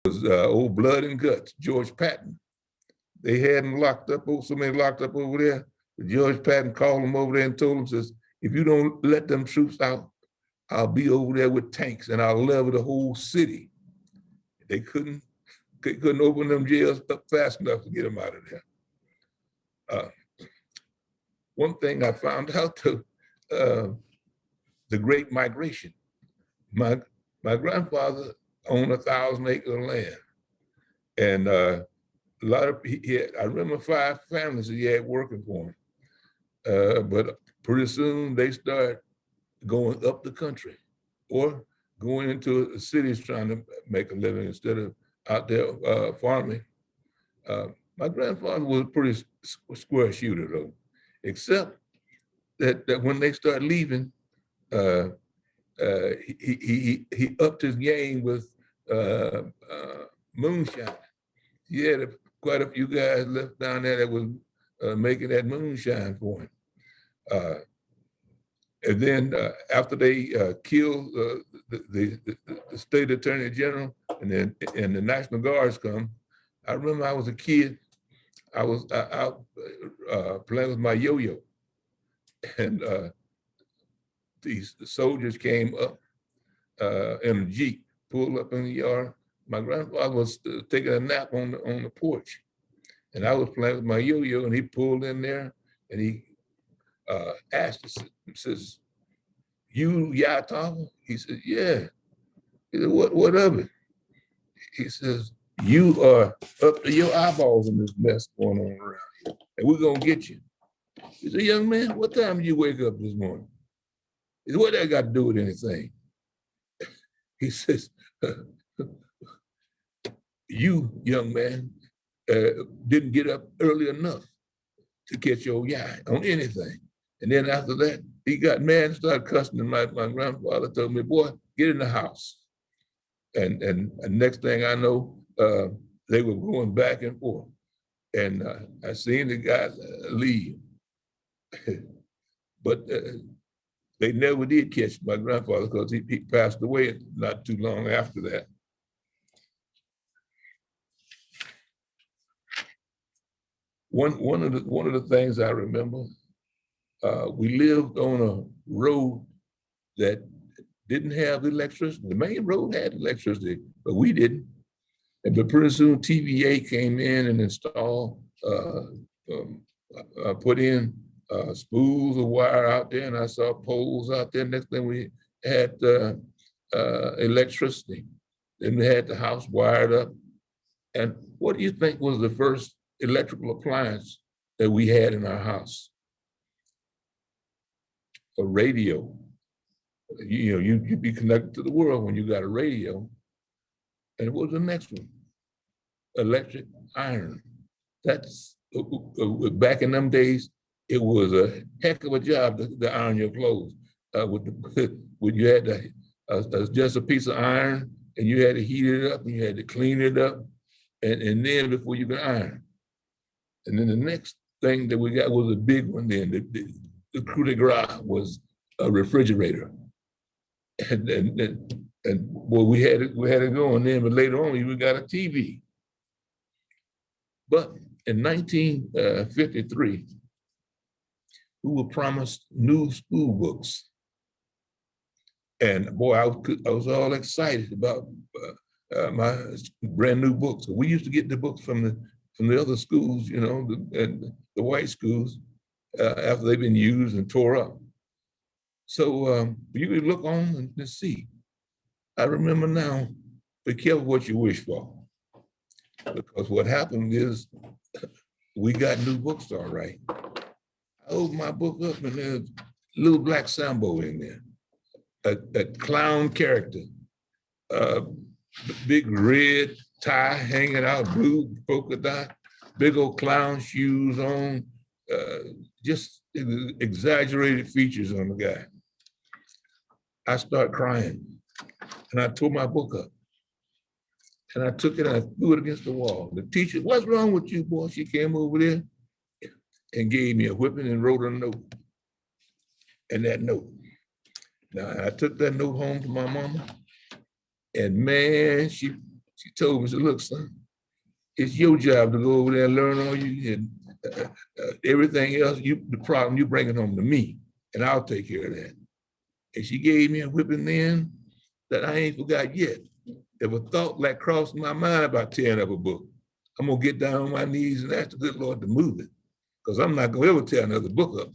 was old Blood and Guts, George Patton. They had him locked up, so many locked up over there. George Patton called him over there and told him, says, if you don't let them troops out, I'll be over there with tanks and I'll level the whole city. They couldn't open them jails up fast enough to get them out of there. One thing I found out, the Great Migration. My grandfather owned 1,000 acres of land. And a lot of, I remember 5 families he had working for him. But pretty soon they start going up the country or going into cities trying to make a living instead of out there farming. My grandfather was a pretty square shooter though, except that when they start leaving, he upped his game with moonshine. He had quite a few guys left down there that was making that moonshine for him. And then after they killed the state attorney general and the National Guards come, I remember I was a kid, I was out playing with my yo-yo, and these soldiers came up in a Jeep, pulled up in the yard. My grandfather was taking a nap on the porch, and I was playing with my yo-yo, and he pulled in there, and he asked us, he says, "You Yatava?" He said, "Yeah." He said, "What of it?" He says, "You are up to your eyeballs in this mess going on around here, and we're gonna get you." He said, "Young man, what time did you wake up this morning?" He said, "What that got to do with anything?" He says, "You, young man, didn't get up early enough to catch your eye on anything." And then after that, he got mad and started cussing. And my grandfather told me, "Boy, get in the house." And next thing I know, they were going back and forth. And I seen the guys leave. But they never did catch my grandfather because he passed away not too long after that. One of the things I remember, we lived on a road that didn't have electricity. The main road had electricity, but we didn't. And but pretty soon TVA came in and installed, put in spools of wire out there, and I saw poles out there. Next thing we had electricity. Then we had the house wired up. And what do you think was the first electrical appliance that we had in our house? A radio. You know, you'd be connected to the world when you got a radio. And what was the next one? Electric iron. That's, back in them days, it was a heck of a job to iron your clothes. When you had just a piece of iron and you had to heat it up and you had to clean it up and then before you could iron. And then the next thing that we got was a big one then. The coup de grace was a refrigerator. And well, we had it going then, but later on we got a TV. But in 1953, we were promised new school books. And boy, I was all excited about my brand new books. We used to get the books from the other schools, you know, the white schools, after they've been used and tore up. So you could look on and see. I remember now, be careful what you wish for. Because what happened is we got new books, all right. I opened my book up and there's a little black Sambo in there, a clown character, big red tie hanging out, blue polka dot, big old clown shoes on, just exaggerated features on the guy. I start crying and I tore my book up. And I took it and I threw it against the wall. The teacher, "What's wrong with you, boy?" She came over there and gave me a whipping and wrote a note. And that note. Now I took that note home to my mama, and man, she She told me, she said, look, son, it's your job to go over there and learn all you and everything else, the problem, you bring it home to me, and I'll take care of that. And she gave me a whipping then that I ain't forgot yet. If a thought like crossed my mind about tearing up a book, I'm gonna get down on my knees and ask the good Lord to move it, because I'm not gonna ever tear another book up.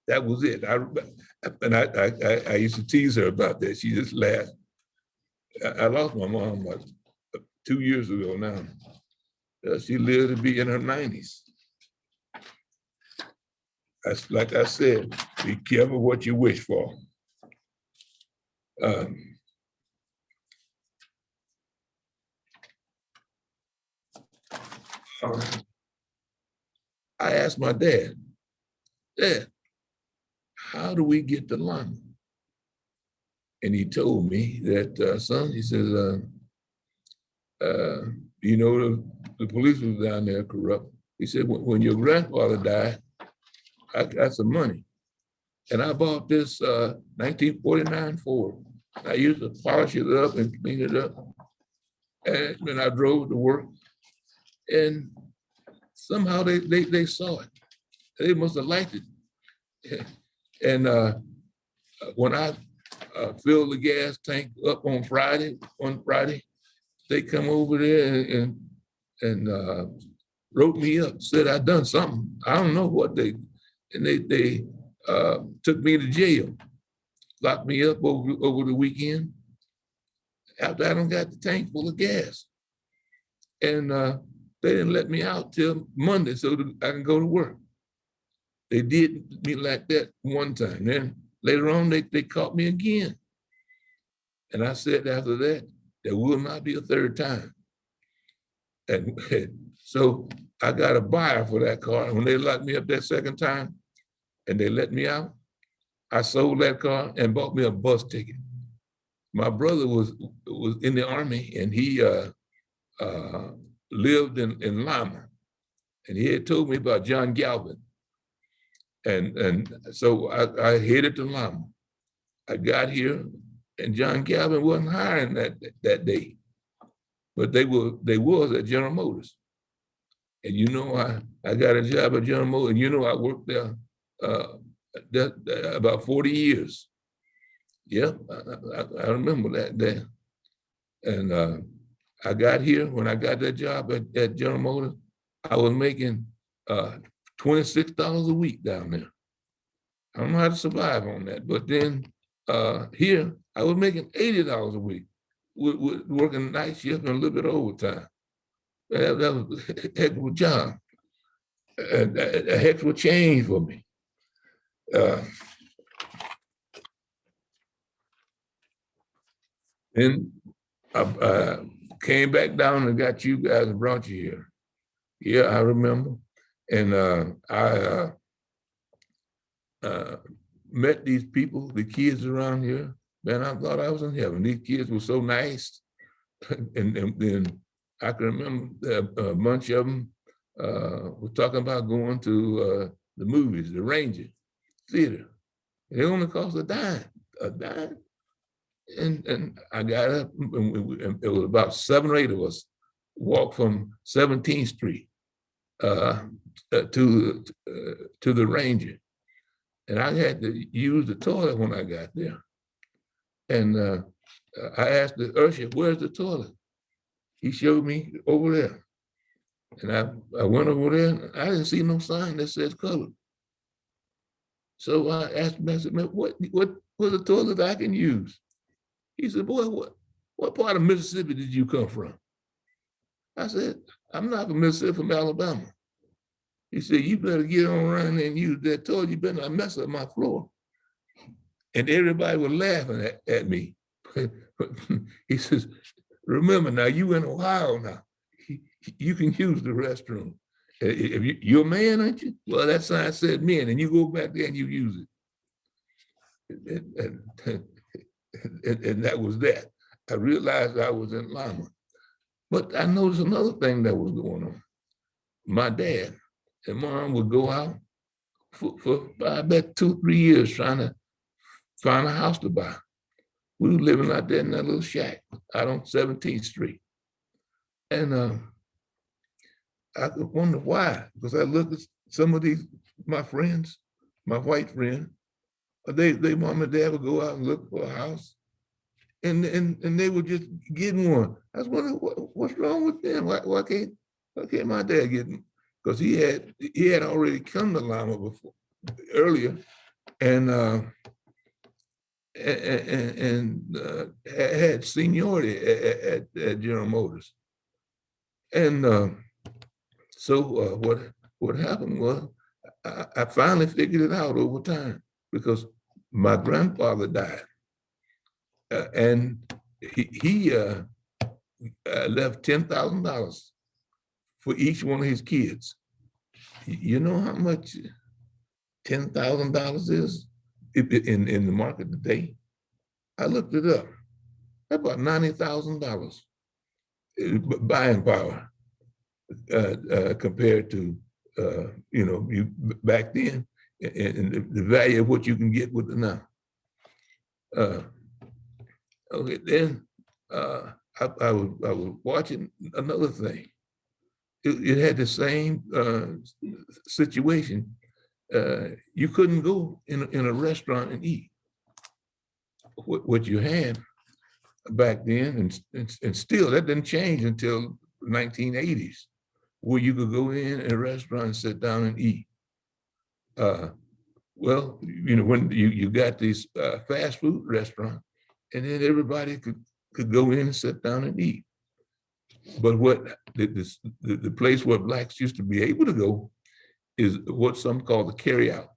That was it. I used to tease her about that. She just laughed. I lost my mom 2 years ago now. She lived to be in her 90s. That's like I said, be careful what you wish for. I asked my dad, Dad, how do we get to Lima? And he told me that, son, he says, you know, the police was down there corrupt. He said, when your grandfather died, I got some money. And I bought this 1949 Ford. I used to polish it up and clean it up. And then I drove to work. And somehow they saw it. They must have liked it. And when I filled the gas tank up on Friday, they come over there and wrote me up, said I'd done something. I don't know what they took me to jail, locked me up over the weekend after I done got the tank full of gas. And they didn't let me out till Monday so that I can go to work. They did me like that one time. Then later on, they caught me again. And I said after that, there will not be a third time. And so I got a buyer for that car. When they locked me up that second time and they let me out, I sold that car and bought me a bus ticket. My brother was in the Army, and he lived in Lima. And he had told me about John Galvin. And so I headed to Lima. I got here, and John Galvin wasn't hiring that day, but they was at General Motors. And you know, I got a job at General Motors, and you know, I worked there about 40 years. Yep, I remember that day. And I got here, when I got that job at General Motors, I was making $26 a week down there. I don't know how to survive on that, but then here, I was making $80 a week, working night shift and a little bit of overtime. That was a heck of a job, a heck of a change for me. Then I came back down and got you guys and brought you here. Yeah, I remember. And I met these people, the kids around here. Man, I thought I was in heaven. These kids were so nice. And then I can remember a bunch of them were talking about going to the movies, the Ranger Theater. It only cost a dime. And I got up, and it was about 7 or 8 of us walked from 17th Street to the Ranger. And I had to use the toilet when I got there. And I asked the usher, where's the toilet? He showed me over there. And I went over there, and I didn't see no sign that says colored. So I asked him, I said, man, what's the toilet I can use? He said, boy, what part of Mississippi did you come from? I said, I'm not from Mississippi, from Alabama. He said, you better get on around there and use that toilet. You better not mess up my floor. And everybody was laughing at me. He says, remember now, you in Ohio now. You can use the restroom. If you're a man, aren't you? Well, that sign said men, and you go back there and you use it. And that was that. I realized I was in Lima. But I noticed another thing that was going on. My dad and mom would go out for I bet 2 or 3 years trying to find a house to buy. We were living out there in that little shack out on 17th Street. And I wonder why, because I look at some of these, my friends, my white friends, they mom and dad would go out and look for a house, and they were just getting one. I was wondering what's wrong with them. Why can't my dad get them? Because he had already come to Lima before earlier, and had seniority at General Motors. And so what happened was I finally figured it out over time, because my grandfather died, and he left $10,000 for each one of his kids. You know how much $10,000 is in the market today? I looked it up. That's about $90,000 buying power compared to you back then, and the value of what you can get with it now. Okay, then I was watching another thing. It had the same situation. You couldn't go in a restaurant and eat. What you had back then, and still that didn't change until 1980s, where you could go in a restaurant and sit down and eat. Well, when you got these fast food restaurants, and then everybody could go in and sit down and eat. But what the place where blacks used to be able to go is what some call the carry-out.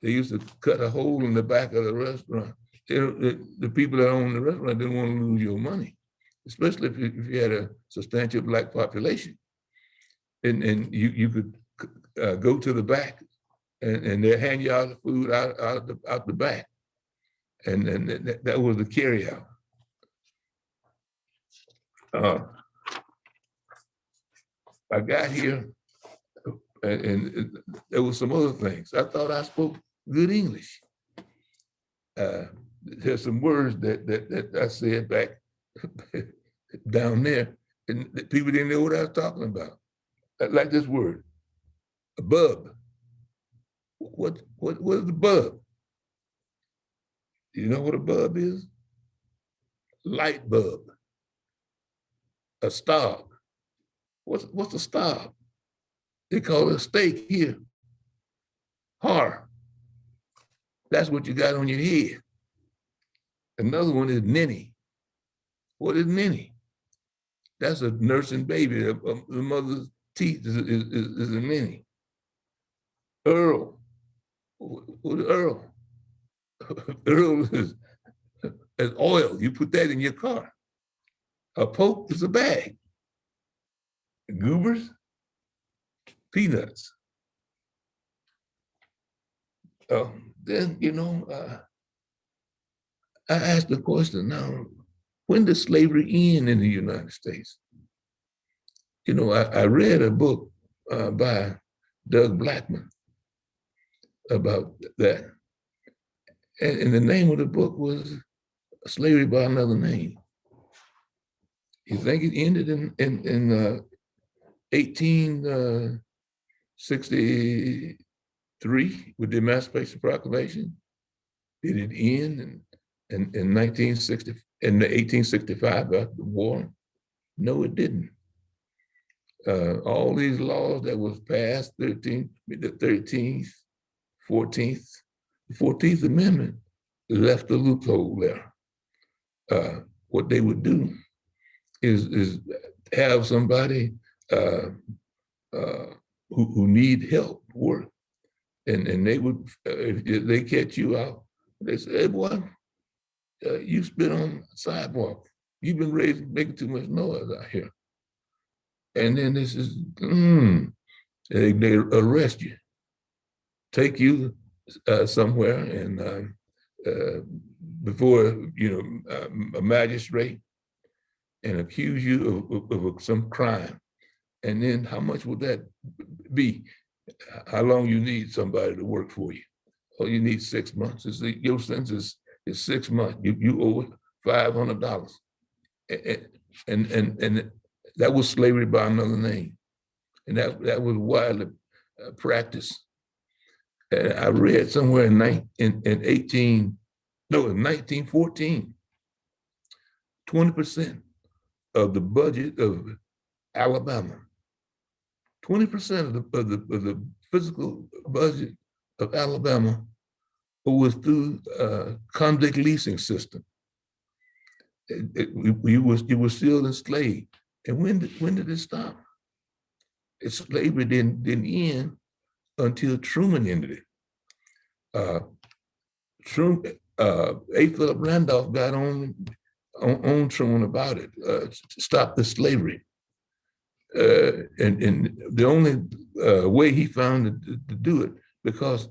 They used to cut a hole in the back of the restaurant. The people that own the restaurant didn't want to lose your money, especially if you had a substantial black population. And you could go to the back, and they'll hand you out the food out the back. And that was the carry-out. I got here, and there was some other things. I thought I spoke good English. There's some words that I said back down there, and people didn't know what I was talking about. Like this word, a bub. What is a bub? Do you know what a bub is? Light bulb. A star. What's a star? They call it a steak here. Har. That's what you got on your head. Another one is ninny. What is ninny? That's a nursing baby. The mother's teeth is a ninny. Earl. What is Earl? Earl is oil. You put that in your car. A poke is a bag. Goobers, peanuts. Then, I asked the question now, when did slavery end in the United States? I read a book by Doug Blackman about that. And the name of the book was Slavery by Another Name. You think it ended in 1863 with the Emancipation Proclamation? Did it end in 1960, in the 1865 after the war? No, it didn't. All these laws that was passed, the 13th, 14th, the 14th Amendment left a loophole there. What they would do is have somebody who need help work, and they would, if they catch you out, they say, hey, boy, you spit on the sidewalk. You've been making too much noise out here. And then this is, they arrest you, take you somewhere, and before a magistrate, and accuse you of some crime. And then how much would that be? How long you need somebody to work for you? Oh, you need 6 months. Your sentence is 6 months. You owe $500. And That was slavery by another name. And that was widely practiced. And I read somewhere in 1914, 20% of the budget of Alabama, 20% of the physical budget of Alabama was through convict leasing system. You were still enslaved. And when did it stop? Slavery didn't end until Truman ended it. A. Philip Randolph got on Truman about it, to stop the slavery. And the only way he found to do it, because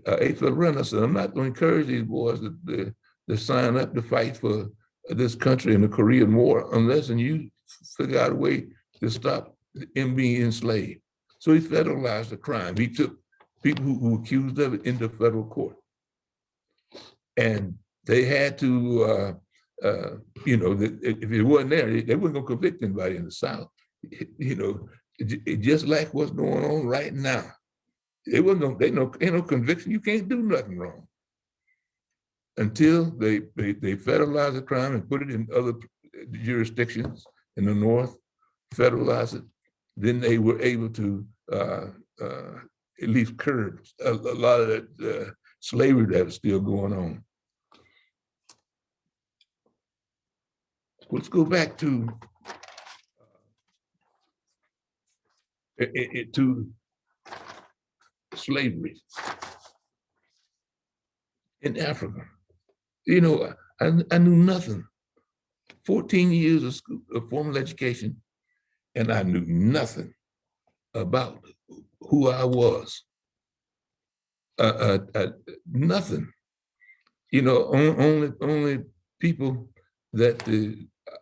A. Philip Randolph said, I'm not going to encourage these boys to sign up to fight for this country in the Korean War unless you figure out a way to stop them being enslaved. So he federalized the crime. He took people who were accused of it into federal court. And they had to, if it wasn't there, they weren't going to convict anybody in the South. Just like what's going on right now. Ain't no conviction. You can't do nothing wrong until they federalize the crime and put it in other jurisdictions in the North, federalize it. Then they were able to at least curb a lot of that slavery that was still going on. Let's go back to slavery in Africa. I knew nothing. 14 years of formal education, and I knew nothing about who I was. Nothing. Only people that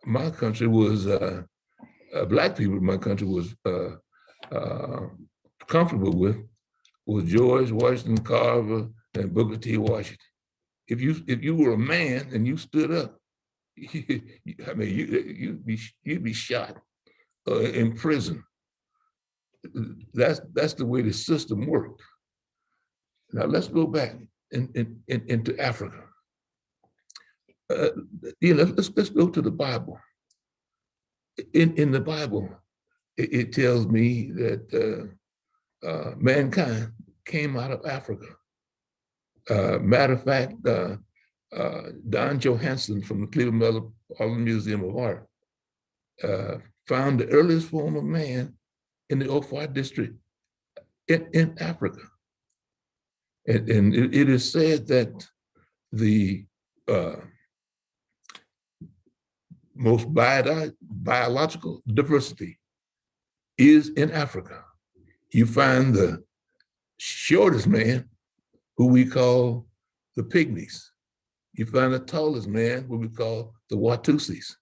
my country was, Black people in my country was comfortable with was George Washington Carver and Booker T. Washington. If you were a man and you stood up, you'd be shot in prison. That's the way the system worked. Now let's go back into Africa. Let's go to the Bible. In the Bible, it tells me that mankind came out of Africa. Matter of fact, Don Johanson from the Cleveland Metropolitan Museum of Art found the earliest form of man in the Ofar district in Africa. And it is said that the most biological diversity is in Africa. You find the shortest man, who we call the Pygmies. You find the tallest man, who we call the Watusis.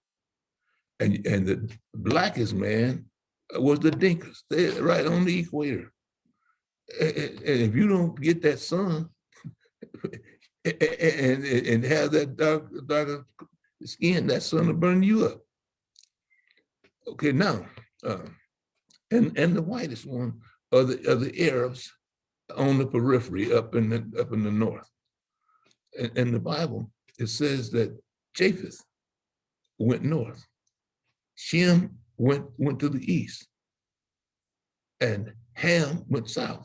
And the blackest man was the Dinkas. They're right on the equator. And if you don't get that sun and have that darker skin, that sun will burn you up. Okay, now, and the whitest one are the Arabs on the periphery up in the north. In the Bible, it says that Japheth went north, Shem went to the east, and Ham went south.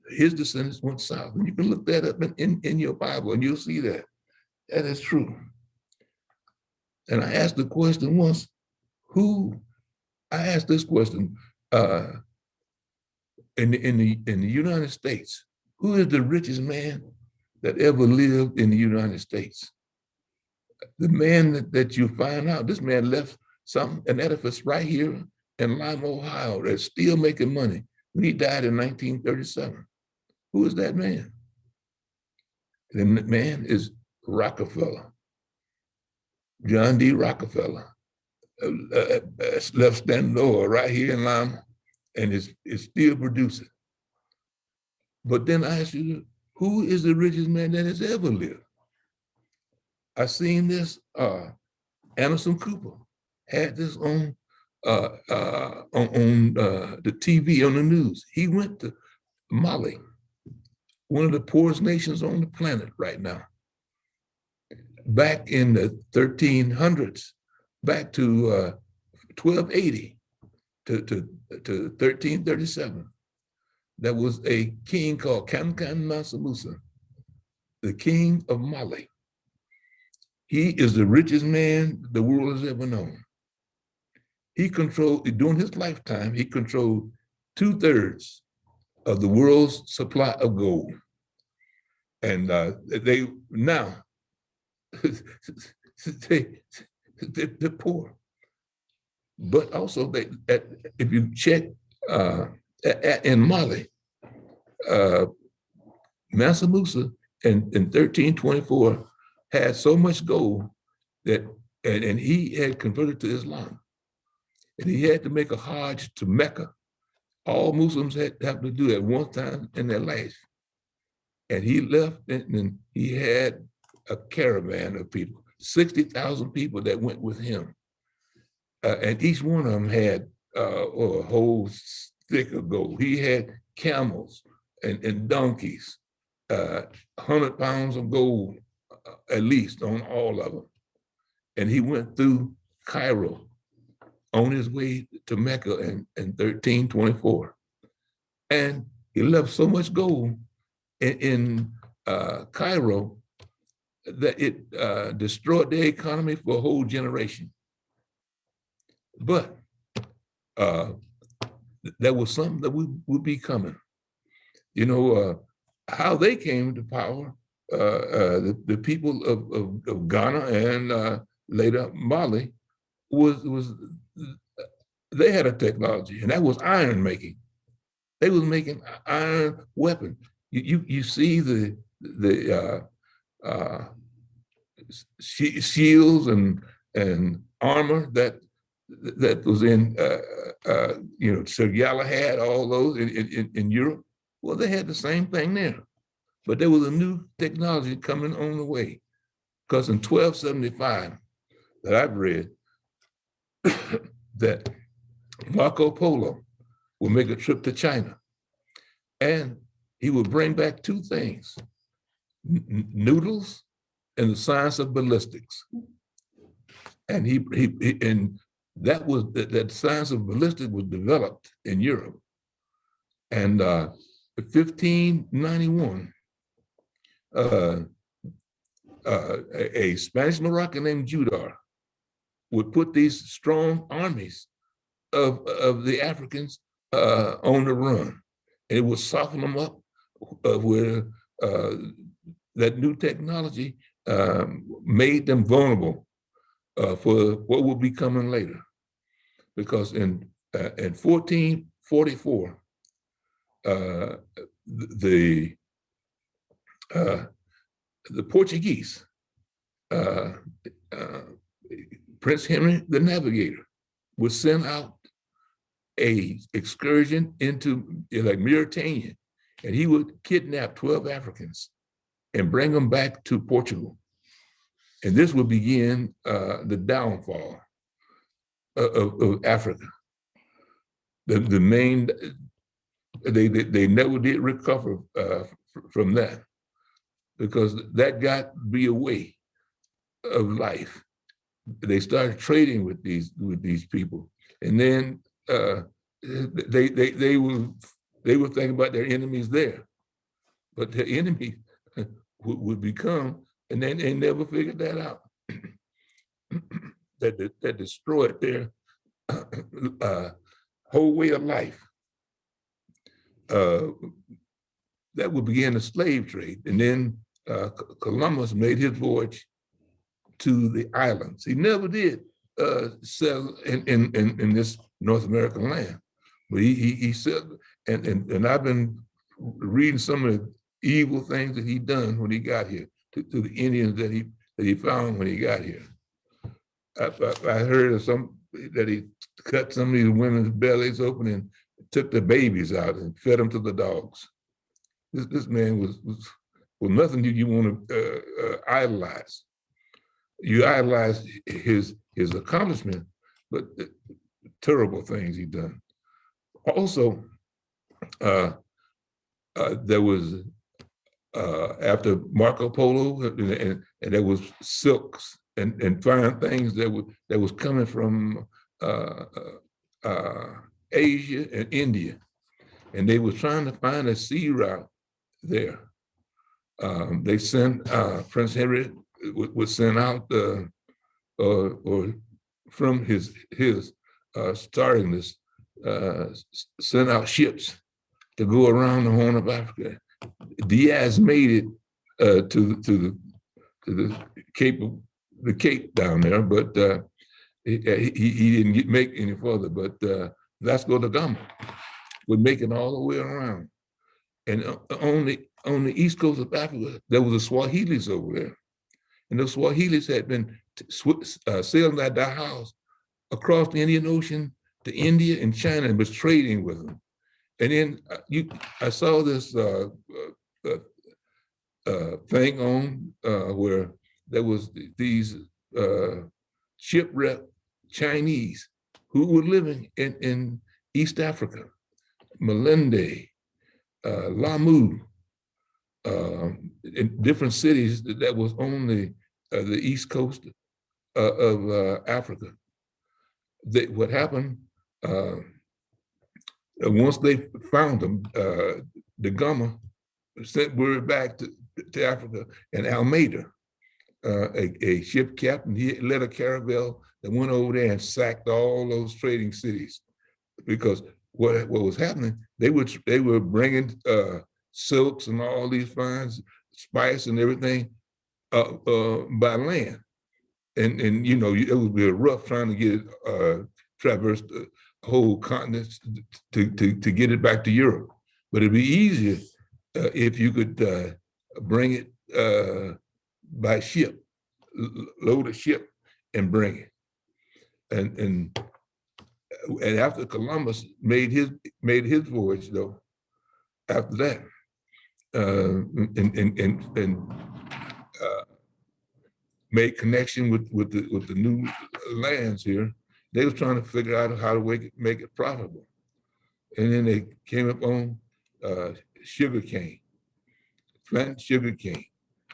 His descendants went south. And you can look that up in your Bible and you'll see that. That is true. And I asked the question once, I asked this question in the United States, who is the richest man that ever lived in the United States? The man that you find out, this man left an edifice right here in Lima, Ohio, that's still making money. When he died in 1937. Who is that man? The man is Rockefeller, John D. Rockefeller, left Stand Lower right here in Lima, and is still producing. But then I ask you, who is the richest man that has ever lived? I seen this, Anderson Cooper had this on on the TV, on the news. He went to Mali, one of the poorest nations on the planet right now. Back in the 1300s, back to 1280 to 1337, there was a king called Kankan Mansa Musa, the king of Mali. He is the richest man the world has ever known. He controlled, during his lifetime, he controlled 2/3 of the world's supply of gold. And they now, they're poor. But also, if you check in Mali, Mansa Musa in 1324 had so much gold that, and he had converted to Islam. And he had to make a hajj to Mecca. All Muslims have to do at one time in their life. And he left, and he had a caravan of people, 60,000 people that went with him. And each one of them had a whole stick of gold. He had camels and donkeys, 100 pounds of gold, at least on all of them. And he went through Cairo on his way to Mecca in 1324. And he left so much gold in Cairo that it destroyed the economy for a whole generation. But that was something that would be coming. You know, how they came to power, the people of Ghana and later Mali, was they had a technology, and that was iron making. They was making iron weapons. You see the shields and armor that was in Sir Galahad, all those in Europe. Well, they had the same thing there, but there was a new technology coming on the way. Because in 1275, that I've read, that Marco Polo will make a trip to China, and he will bring back two things: noodles and the science of ballistics. And that science of ballistics was developed in Europe. And 1591, a Spanish Moroccan named Judar would put these strong armies of the Africans on the run. And it would soften them up where that new technology made them vulnerable for what will be coming later. Because in 1444, the Portuguese, Prince Henry the Navigator, would send out a excursion into Mauritania, and he would kidnap 12 Africans and bring them back to Portugal. And this would begin the downfall of Africa. The main, they never did recover from that, because that got to be a way of life. They started trading with these people, and then they were thinking about their enemies there, but their enemies would become, and then they never figured that out. that destroyed their whole way of life. That would begin the slave trade, and then Columbus made his voyage to the islands. He never did settle in this North American land, but he settled. And I've been reading some of the evil things that he done when he got here to the Indians that he found when he got here. I heard of that he cut some of these women's bellies open and took the babies out and fed them to the dogs. This man was nothing you want to idolize. You idolize his accomplishment, but terrible things he done. Also, there was after Marco Polo, and there was silks and fine things that was coming from Asia and India, and they were trying to find a sea route there. They sent Prince Henry would send out or from his starting this send out ships to go around the Horn of Africa. Diaz made it to the Cape down there, but he didn't make any further. But Vasco da Gama would make it all the way around. And on the east coast of Africa, there was the Swahilis over there, and the Swahilis had been sailing that house across the Indian Ocean to India and China and was trading with them. And then I saw this thing on where there was these shipwrecked Chinese who were living in East Africa, Malende, Lamu, in different cities that was on the east coast of Africa. What happened, once they found them, the Gama sent word back to Africa, and Almeida, a ship captain, he led a caravel that went over there and sacked all those trading cities, because what was happening, they were bringing silks and all these fine spice and everything by land, and you know, it would be rough trying to get it traverse the whole continent to get it back to Europe, but it'd be easier if you could bring it by ship, load a ship and bring it. And after Columbus made his voyage, though, after that, and made connection with the new lands here, they was trying to figure out how to make it profitable. And then they came up on sugar cane, planting sugar cane,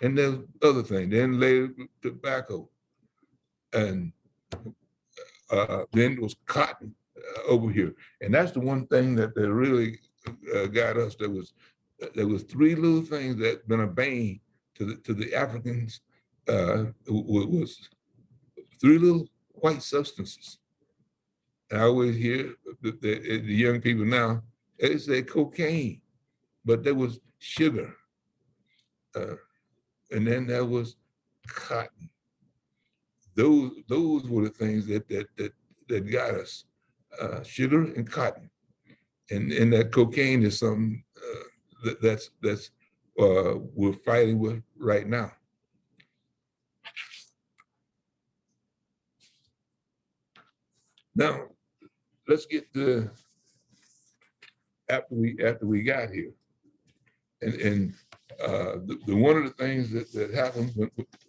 and there's other things. Then later tobacco, and then it was cotton over here. And that's the one thing that really got us. There was three little things that been a bane to the Africans. Was three little white substances. And I always hear the young people now, they say cocaine, but there was sugar. And then there was cotton. Those were the things that got us, sugar and cotton. And that cocaine is something that's we're fighting with right now. Now, let's get to after we got here, and the one of the things that happened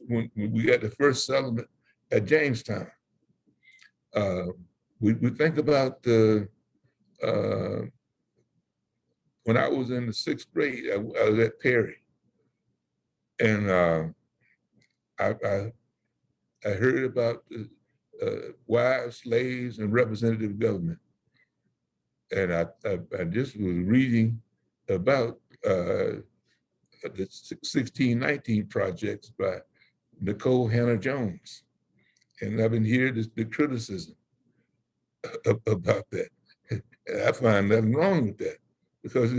when we got the first settlement at Jamestown, we think about when I was in the 6th grade, I was at Perry, and I heard about wives, slaves, and representative government. And I just was reading about the 1619 projects by Nicole Hannah-Jones. And I've been hearing the criticism about that. And I find nothing wrong with that, because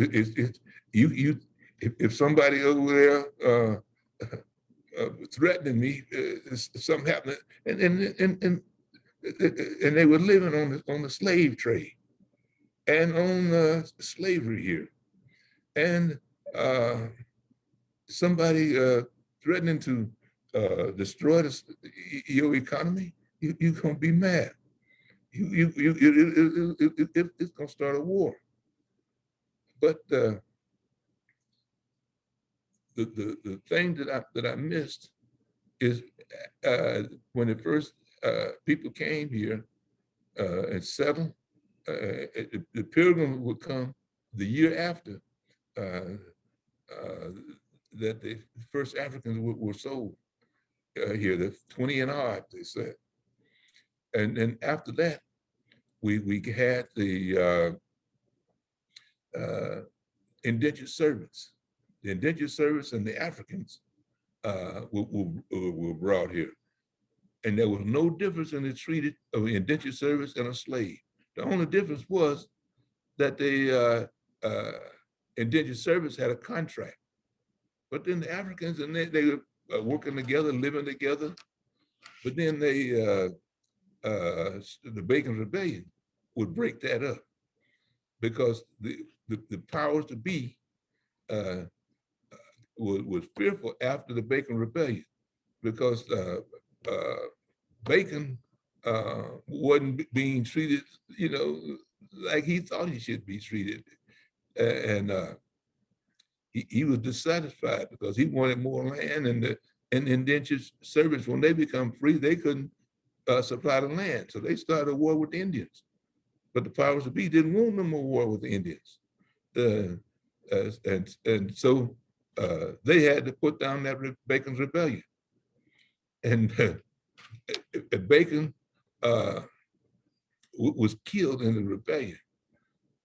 if somebody over there threatening me, something happened, and they were living on the slave trade and on slavery here, and somebody threatening to destroy your economy, you're gonna be mad. It's gonna start a war. But the thing that I missed is when the first people came here, and settle. The Pilgrims would come the year after that the first Africans were sold here, the 20 and odd, they said. And then after that, we had the indentured servants. The indentured servants and the Africans were brought here. And there was no difference in the treated of an indentured servant and a slave. The only difference was that the indentured servants had a contract. But then the Africans, and they were working together, living together. But then the Bacon Rebellion would break that up, because the powers to be was fearful after the Bacon Rebellion, because Bacon wasn't being treated, like he thought he should be treated. And he was dissatisfied because he wanted more land, and the indentured servants, when they become free, they couldn't supply the land. So they started a war with the Indians. But the powers to be didn't want no more war with the Indians. And so they had to put down that Bacon's Rebellion. And Bacon was killed in the rebellion.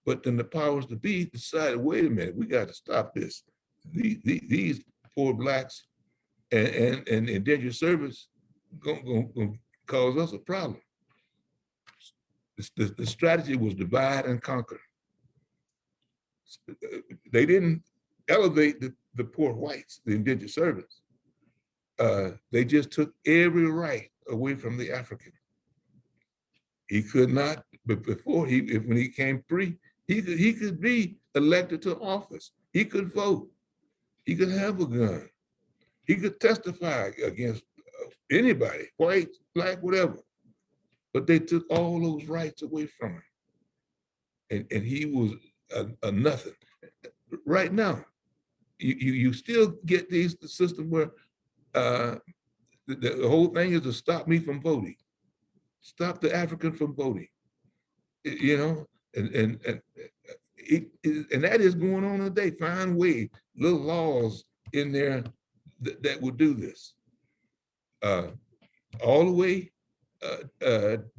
But then the powers to be decided, wait a minute, we got to stop this. These poor Blacks and indentured servants gonna cause us a problem. The strategy was divide and conquer. They didn't elevate the poor whites, the indentured servants. They just took every right away from the African. He could not, but before when he came free, he could be elected to office. He could vote. He could have a gun. He could testify against anybody, white, Black, whatever. But they took all those rights away from him. And he was a nothing. Right now, you still get the system where the whole thing is to stop me from voting. Stop the African from voting. And that is going on today. Find ways, little laws in there that will do this. All the way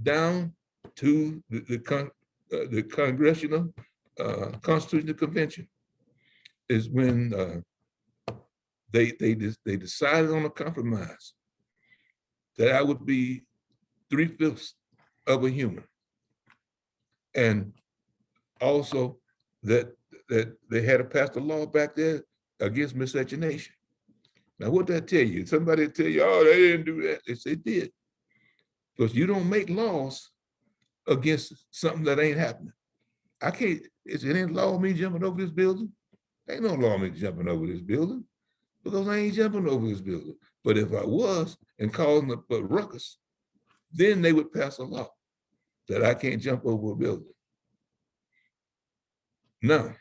down to the Congressional Constitutional Convention is when they decided on a compromise that I would be 3/5 of a human, and also that they had to pass a law back there against miscegenation. Now, what that tell you? Somebody tell you, oh, they didn't do that. They say did. Because you don't make laws against something that ain't happening. I can't, is it any law of me jumping over this building? Ain't no law of me jumping over this building, because I ain't jumping over this building. But if I was and causing a ruckus, then they would pass a law that I can't jump over a building. Now,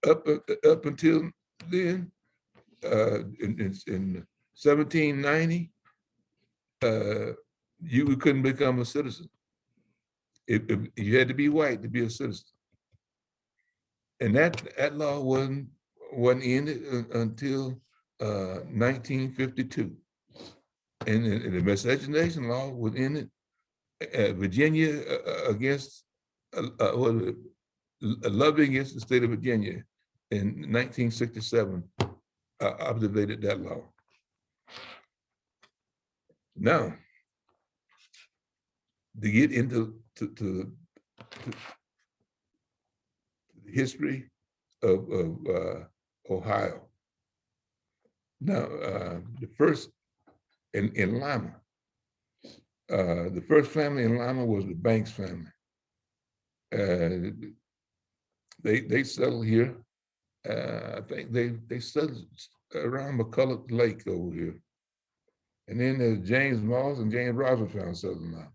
up until then, in 1790, you couldn't become a citizen. You had to be white to be a citizen. And that law wasn't ended until 1952. And the miscegenation law was ended. Virginia against Loving against the state of Virginia in 1967 observated that law. Now, to get into the history of Ohio. Now, the first in Lima, the first family in Lima was the Banks family. They settled here. I think they settled around McCulloch Lake over here. And then there's James Moss and James Roswell found Southern Lima.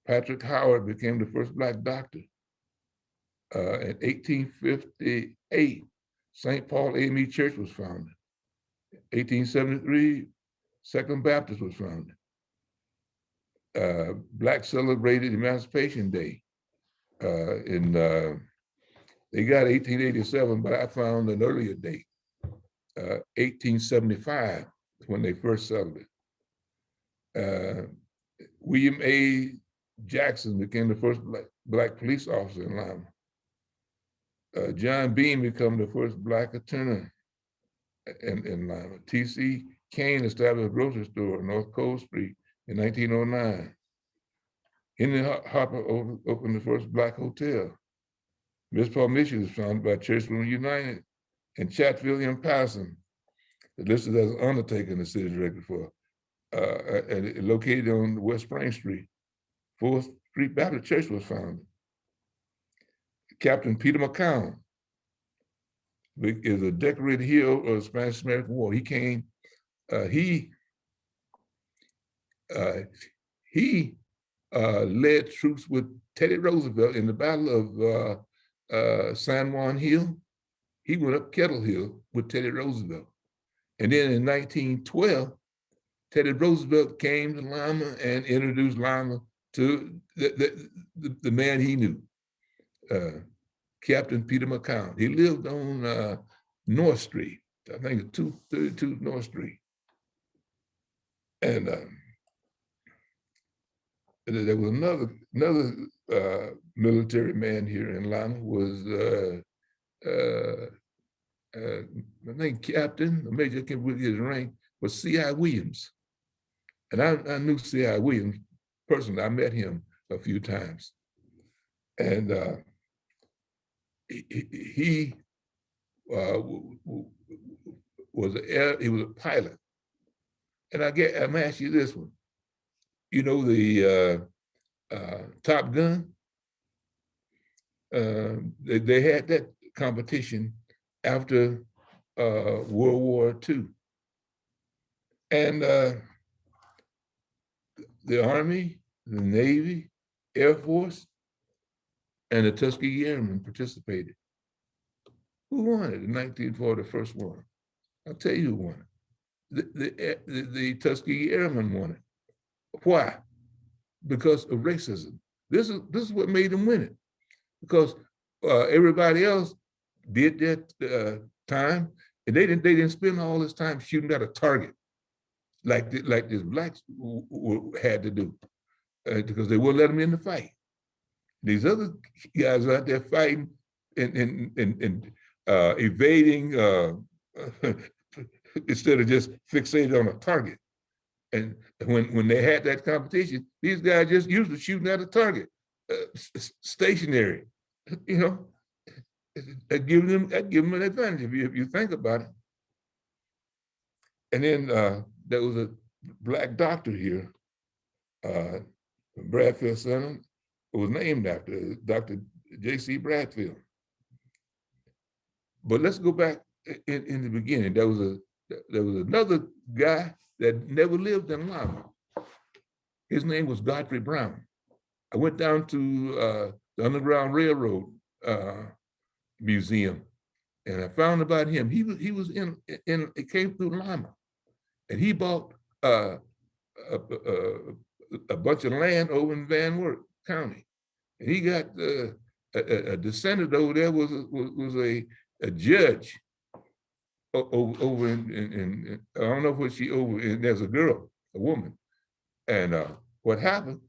Patrick Howard became the first Black doctor. In 1858, St. Paul AME Church was founded. 1873, Second Baptist was founded. Blacks celebrated Emancipation Day. They got 1887, but I found an earlier date, 1875, when they first settled it. William A. Jackson became the first black police officer in Lima. John Bean became the first black attorney in Lima. T.C. Kane established a grocery store on North Cole Street in 1909. Henry Harper opened the first black hotel. Miss Paul Mission was founded by Churchland United, and Chatfield M. Patterson, listed as an undertaker in the city's record for, and located on West Spring Street. 4th Street Baptist Church was founded. Captain Peter McCown is a decorated hero of the Spanish-American War. He came, he led troops with Teddy Roosevelt in the Battle of San Juan Hill. He went up Kettle Hill with Teddy Roosevelt. And then in 1912, Teddy Roosevelt came to Lima and introduced Lima to the man he knew, Captain Peter McCown. He lived on North Street, I think it's 232 North Street. And there was another military man here in Lima, was I think Captain, the Major, I can't remember his rank, was C.I. Williams. And I knew C.I. Williams personally. I met him a few times. And he was a pilot. And I'm gonna ask you this one. You know the Top Gun? They had that competition after World War II. And the Army, the Navy, Air Force, and the Tuskegee Airmen participated. Who won it in 1940, the first one? I'll tell you who won it. The Tuskegee Airmen won it. Why? Because of racism. This is what made them win it. Because everybody else did that time, and they didn't spend all this time shooting at a target like these blacks had to do, because they wouldn't let them in the fight. These other guys out there fighting and evading instead of just fixated on a target. And when they had that competition, these guys just used to shooting at a target, stationary, you know. That give them an advantage if you think about it. And then there was a black doctor here, Bradfield Center. It was named after Dr. J.C. Bradfield. But let's go back in the beginning. There was another guy that never lived in Lima. His name was Godfrey Brown. I went down to the Underground Railroad Museum, and I found about him. He came through Lima, and he bought a bunch of land over in Van Wert County, and he got a descendant over there was a judge over in I don't know what she over, and there's a girl, a woman, and what happened?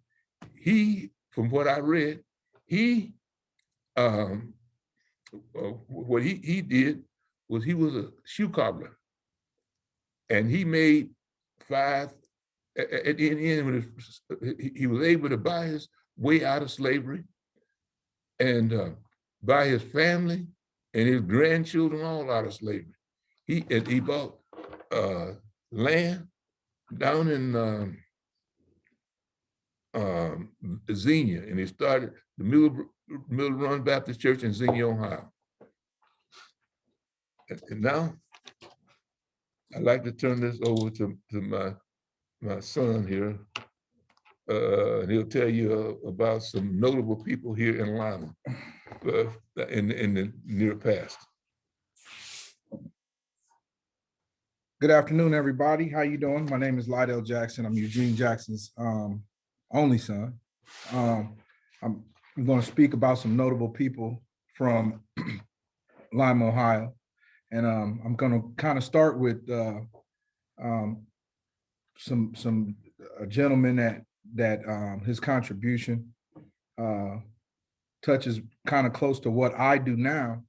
From what I read, what he did was he was a shoe cobbler, and he made at the end he was able to buy his way out of slavery and buy his family and his grandchildren all out of slavery. He bought land down in Xenia, and he started the Middle Run Baptist Church in Xenia, Ohio. And now I'd like to turn this over to my son here, and he'll tell you about some notable people here in Lima in the near past. Good afternoon, everybody. How you doing? My name is Lydell Jackson. I'm Eugene Jackson's only son. I'm going to speak about some notable people from Lima, Ohio. And I'm going to kind of start with some a gentleman that his contribution touches kind of close to what I do now,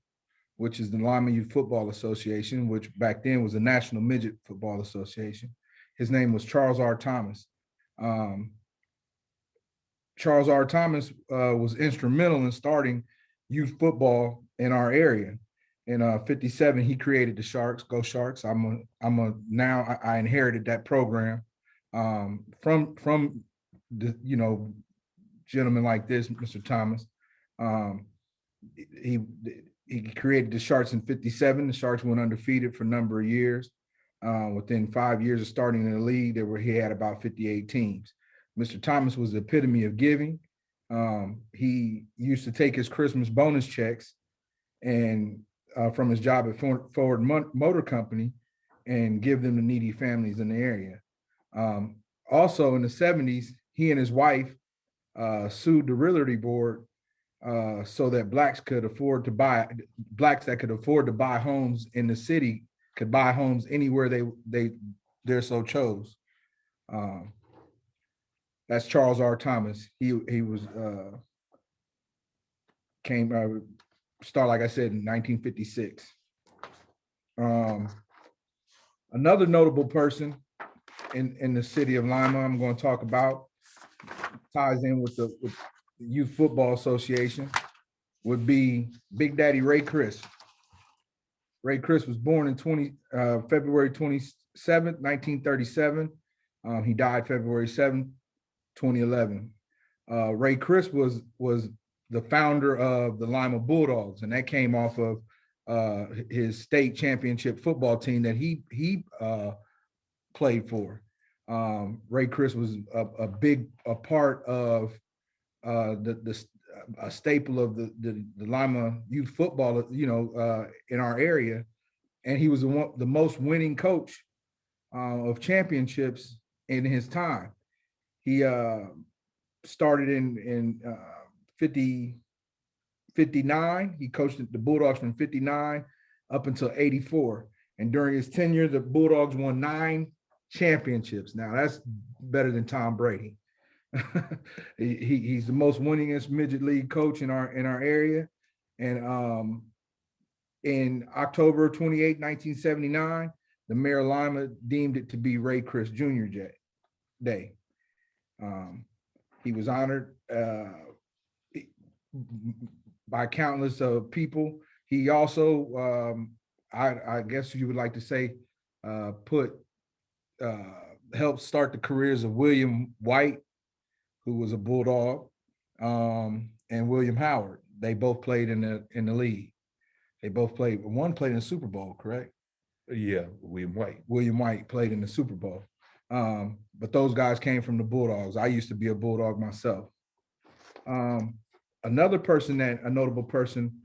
which is the Lima Youth Football Association, which back then was the National Midget Football Association. His name was Charles R. Thomas. Charles R. Thomas was instrumental in starting youth football in our area. In '57, he created the Sharks. Go Sharks! Now I inherited that program from the gentlemen like this, Mr. Thomas. He created the Sharks in '57. The Sharks went undefeated for a number of years. Within 5 years of starting in the league, he had about 58 teams. Mr. Thomas was the epitome of giving. He used to take his Christmas bonus checks and from his job at Ford Motor Company and give them to needy families in the area. Also in the '70s, he and his wife sued the Realty Board so that blacks that could afford to buy homes in the city could buy homes anywhere they so chose. That's Charles R. Thomas. He was start, like I said, in 1956. Another notable person in the city of Lima I'm going to talk about, ties in with the Youth Football Association, would be Big Daddy Ray Chris. Ray Chris was born in February 27th, 1937. He died February 7th, 2011. Ray Chris was the founder of the Lima Bulldogs, and that came off of his state championship football team that he played for. Ray Chris was a part of a staple of the Lima youth football, in our area, and he was the most winning coach of championships in his time. He started in 59. He coached the Bulldogs from 59 up until 84. And during his tenure, the Bulldogs won 9 championships. Now that's better than Tom Brady. He's the most winningest midget league coach in our area. And in October 28, 1979, the mayor of Lima deemed it to be Ray Chris Jr. Day. He was honored by countless people. He also, I guess you would like to say, helped start the careers of William White, who was a Bulldog, and William Howard. They both played in the league. They both played. One played in the Super Bowl, correct? Yeah, William White. William White played in the Super Bowl. But those guys came from the Bulldogs. I used to be a Bulldog myself. Another person a notable person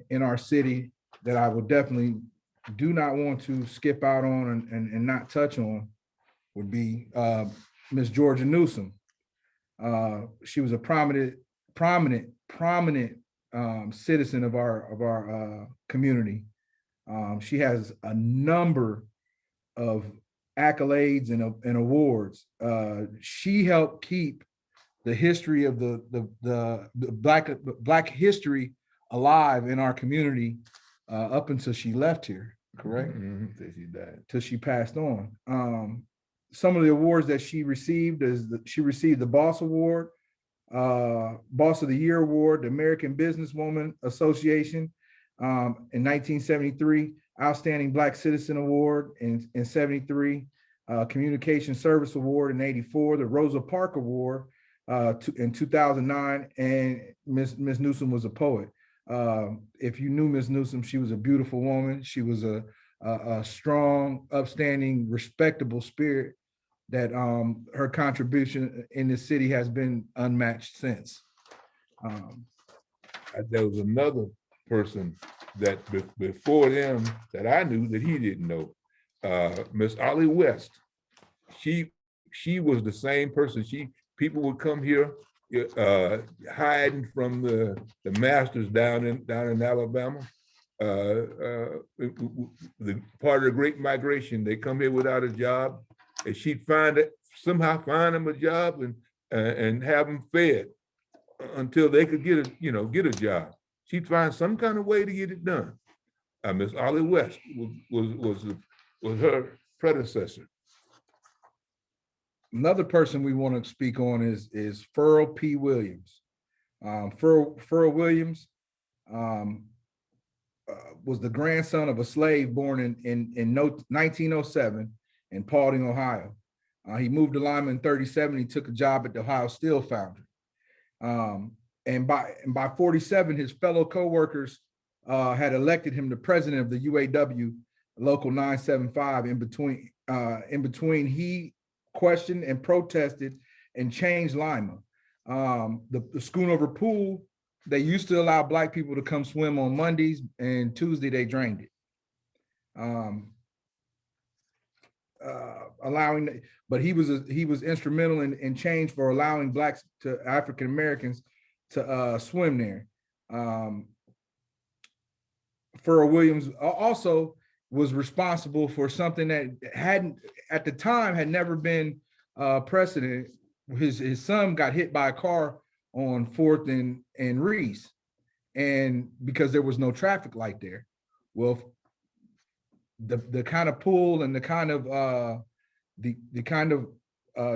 in our city that I would definitely do not want to skip out on and not touch on would be Miss Georgia Newsom. She was a prominent citizen of our community. She has a number of accolades and awards. She helped keep the history of the black history alive in our community up until she left here, correct? Mm-hmm. Till she died. Till she passed on. Some of the awards that she received she received the Boss Award, Boss of the Year Award, the American Businesswoman Association in 1973, Outstanding Black Citizen Award in 73, Communication Service Award in 84, the Rosa Parks Award in 2009, and Miss Newsom was a poet. If you knew Miss Newsom, she was a beautiful woman. She was a strong, upstanding, respectable spirit that her contribution in the city has been unmatched since. There was another person that before them that I knew that he didn't know, Miss Ollie West. She she was the same person. People would come here hiding from the masters down in Alabama. The part of the Great Migration, they come here without a job, and she'd somehow find them a job and have them fed until they could get a job. She'd find some kind of way to get it done. Miss Ollie West was her predecessor. Another person we want to speak on is Pharrell P. Williams. Pharrell Williams was the grandson of a slave born in 1907 in Paulding, Ohio. He moved to Lima in 1937. He took a job at the Ohio Steel Foundry. And by 47, his fellow co-workers had elected him the president of the UAW Local 975. In between, he questioned and protested and changed Lima. The Schoonover Pool, they used to allow Black people to come swim on Mondays, and Tuesday they drained it. But he was instrumental in change for allowing Blacks to African Americans to swim there. Pharrell Williams also was responsible for something that at the time had never been precedent. His son got hit by a car on 4th and Reese, and because there was no traffic light there. Well, the kind of pull and the kind of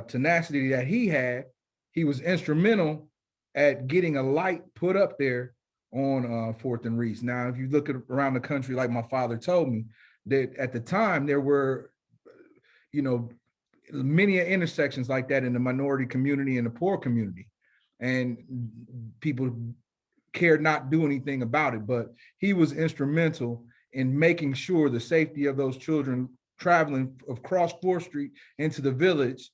tenacity that he had, he was instrumental at getting a light put up there on 4th and Reese. Now, if you look around the country, like my father told me, that at the time there were, many intersections like that in the minority community and the poor community, and people cared not do anything about it. But he was instrumental in making sure the safety of those children traveling across 4th Street into the village,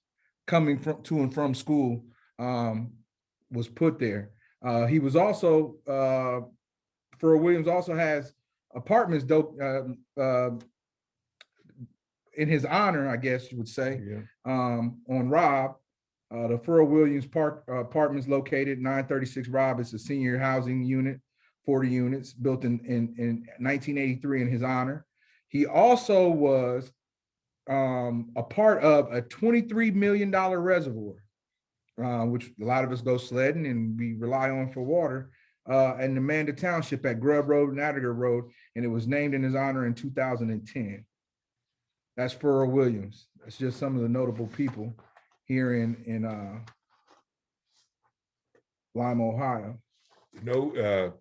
coming to and from school, was put there. He was also, Pharrell Williams also has apartments in his honor, I guess you would say, on Robb. The Pharrell Williams apartments located 936 Robb. It's a senior housing unit, 40 units, built in 1983 in his honor. He also was a part of a $23 million reservoir, which a lot of us go sledding and we rely on for water, in Amanda Township at Grubb Road and Attiger Road, and it was named in his honor in 2010. That's Pharrell Williams. That's just some of the notable people here in Lima, Ohio. There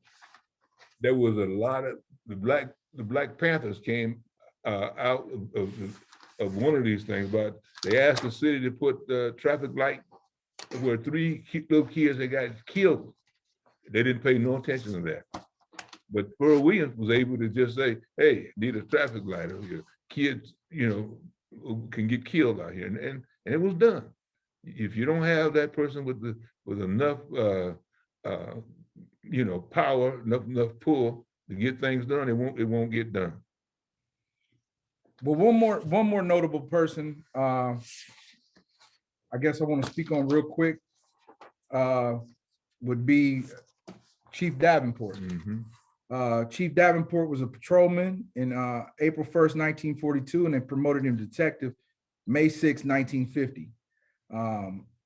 was a lot of the Black Panthers came out of one of these things, but they asked the city to put the traffic light where 3 little kids that got killed. They didn't pay no attention to that. But Pharrell Williams was able to just say, hey, need a traffic light over here. Kids, can get killed out here. And it was done. If you don't have that person with enough power, enough pull to get things done, it won't get done. Well, one more notable person, I guess I want to speak on real quick, would be Chief Davenport. Chief Davenport was a patrolman in April 1st, 1942, and they promoted him to detective May 6, 1950.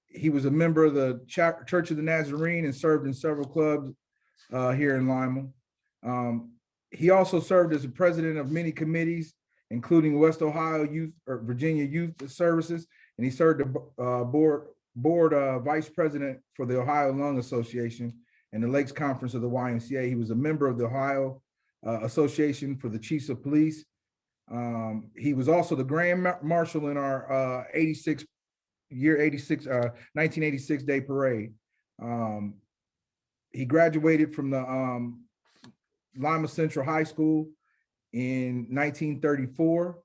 He was a member of the Church of the Nazarene and served in several clubs here in Lima. He also served as the president of many committees, including West Ohio Youth or Virginia Youth Services, and he served the board vice president for the Ohio Lung Association and the Lakes Conference of the YMCA. He was a member of the Ohio Association for the Chiefs of Police. He was also the Grand Marshal in our 1986 Day Parade. He graduated from the Lima Central High School in 1934.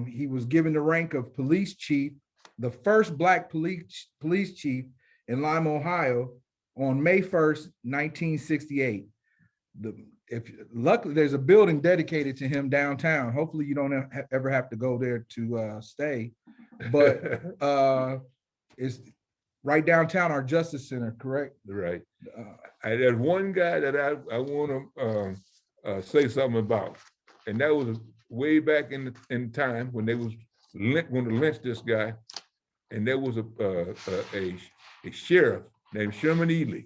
He was given the rank of police chief, the first Black police chief in Lima, Ohio, on May 1st, 1968. if luckily there's a building dedicated to him downtown. Hopefully you don't ever have to go there to stay. But it's right downtown, our Justice Center, correct? Right. There's one guy that I want to say something about, and that was way back in time when they was going to lynch this guy, and there was a sheriff named Sherman Ely.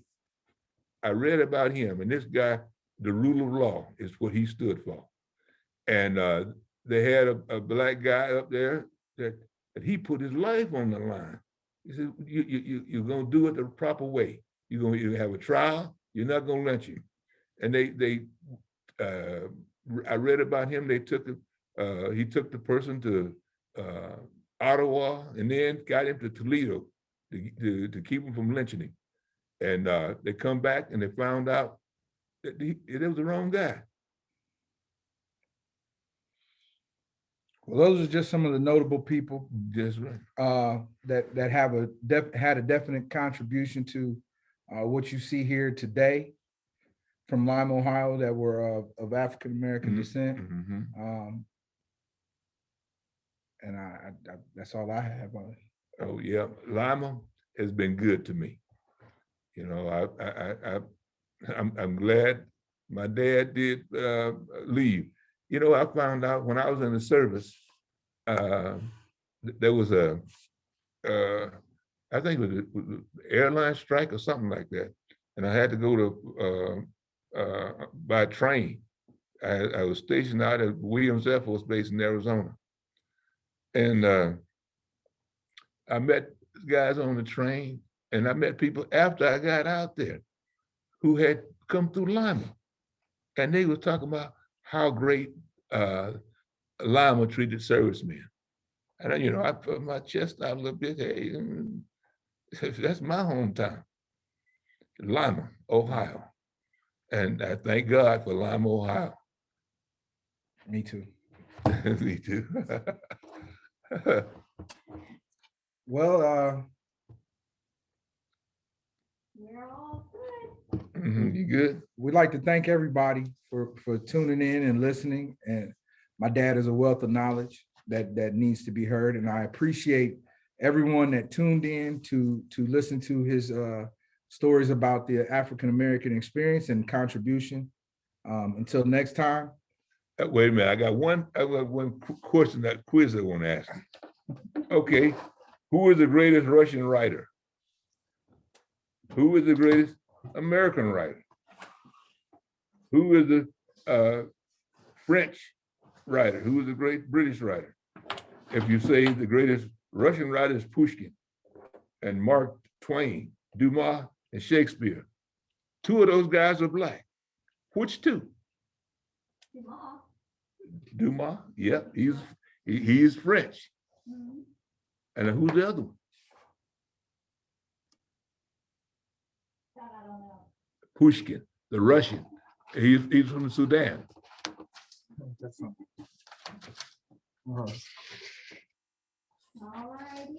I read about him, and this guy, the rule of law is what he stood for. And they had a black guy up there that he put his life on the line. He said, you're going to do it the proper way. You're going to have a trial. You're not going to lynch him. And I read about him. He took the person to Ottawa and then got him to Toledo to keep him from lynching him. And they come back and they found out that it was the wrong guy. Well, those are just some of the notable people. That's right. That have had a definite contribution to what you see here today from Lima, Ohio, that were of African American descent. And I that's all I have on it. Oh yeah, Lima has been good to me. You know, I'm glad my dad did leave. You know, I found out when I was in the service, there was I think it was an airline strike or something like that. And I had to go to by train. I was stationed out at Williams Air Force Base in Arizona. And I met guys on the train, and I met people after I got out there who had come through Lima. And they was talking about how great Lima treated servicemen. And you know, I put my chest out a little bit. Hey, that's my hometown, Lima, Ohio. And I thank God for Lima, Ohio. Me too. Me too. Well, we're all good. You good? we'd like to thank everybody for tuning in and listening. And my dad is a wealth of knowledge that needs to be heard. And I appreciate everyone that tuned in to listen to his stories about the African-American experience and contribution. Until next time. Wait a minute, I got one question, that quiz I want to ask you. Okay, who is the greatest Russian writer? Who is the greatest American writer? Who is the French writer? Who is the great British writer? If you say the greatest Russian writer is Pushkin and Mark Twain, Dumas and Shakespeare, two of those guys are Black. Which two? Dumas, yeah, he's French. And then who's the other one? That I don't know. Pushkin, the Russian. He's from Sudan. All right. All righty.